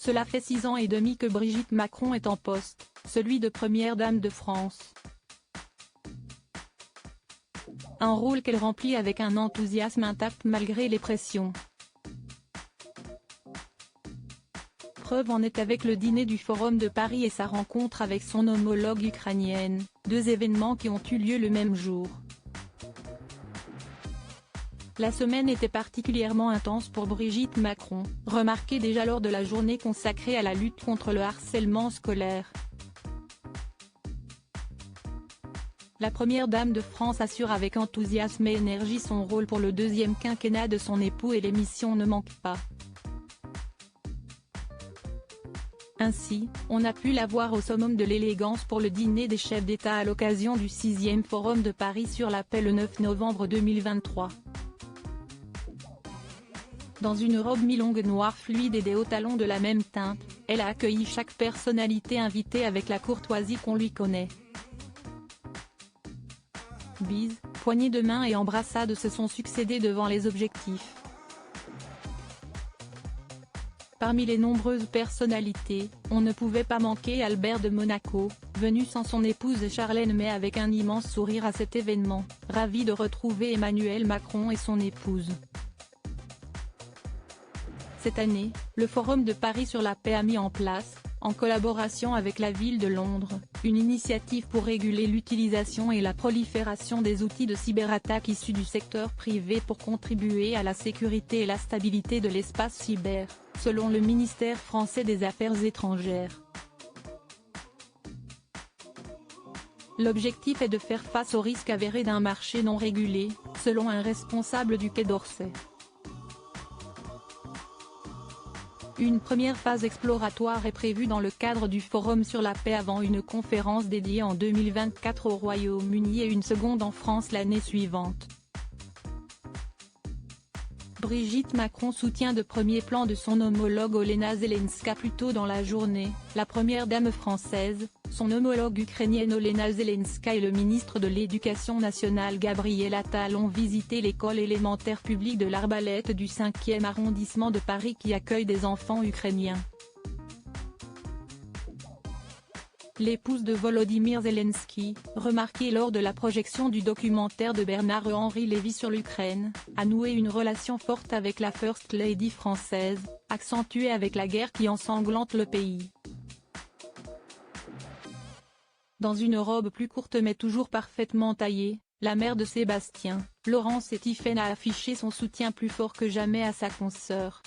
Cela fait 6 ans et demi que Brigitte Macron est en poste, celui de première dame de France. Un rôle qu'elle remplit avec un enthousiasme intact malgré les pressions. Preuve en est avec le dîner du Forum de Paris et sa rencontre avec son homologue ukrainienne, deux événements qui ont eu lieu le même jour. La semaine était particulièrement intense pour Brigitte Macron, remarquée déjà lors de la journée consacrée à la lutte contre le harcèlement scolaire. La première dame de France assure avec enthousiasme et énergie son rôle pour le deuxième quinquennat de son époux et l'émission ne manque pas. Ainsi, on a pu la voir au summum de l'élégance pour le dîner des chefs d'État à l'occasion du 6e Forum de Paris sur la paix le 9 novembre 2023. Dans une robe mi-longue noire fluide et des hauts talons de la même teinte, elle a accueilli chaque personnalité invitée avec la courtoisie qu'on lui connaît. Bises, poignées de main et embrassades se sont succédées devant les objectifs. Parmi les nombreuses personnalités, on ne pouvait pas manquer Albert de Monaco, venu sans son épouse Charlène mais avec un immense sourire à cet événement, ravi de retrouver Emmanuel Macron et son épouse. Cette année, le Forum de Paris sur la paix a mis en place, en collaboration avec la ville de Londres, une initiative pour réguler l'utilisation et la prolifération des outils de cyberattaque issus du secteur privé pour contribuer à la sécurité et la stabilité de l'espace cyber, selon le ministère français des Affaires étrangères. L'objectif est de faire face au risque avéré d'un marché non régulé, selon un responsable du Quai d'Orsay. Une première phase exploratoire est prévue dans le cadre du Forum sur la paix avant une conférence dédiée en 2024 au Royaume-Uni et une seconde en France l'année suivante. Brigitte Macron soutient de premier plan de son homologue Olena Zelenska plus tôt dans la journée, la première dame française, son homologue ukrainienne Olena Zelenska et le ministre de l'Éducation nationale Gabriel Attal ont visité l'école élémentaire publique de l'Arbalète du 5e arrondissement de Paris qui accueille des enfants ukrainiens. L'épouse de Volodymyr Zelensky, remarquée lors de la projection du documentaire de Bernard-Henri Lévy sur l'Ukraine, a noué une relation forte avec la First Lady française, accentuée avec la guerre qui ensanglante le pays. Dans une robe plus courte mais toujours parfaitement taillée, la mère de Sébastien, Laurence et Tiphaine a affiché son soutien plus fort que jamais à sa consoeur.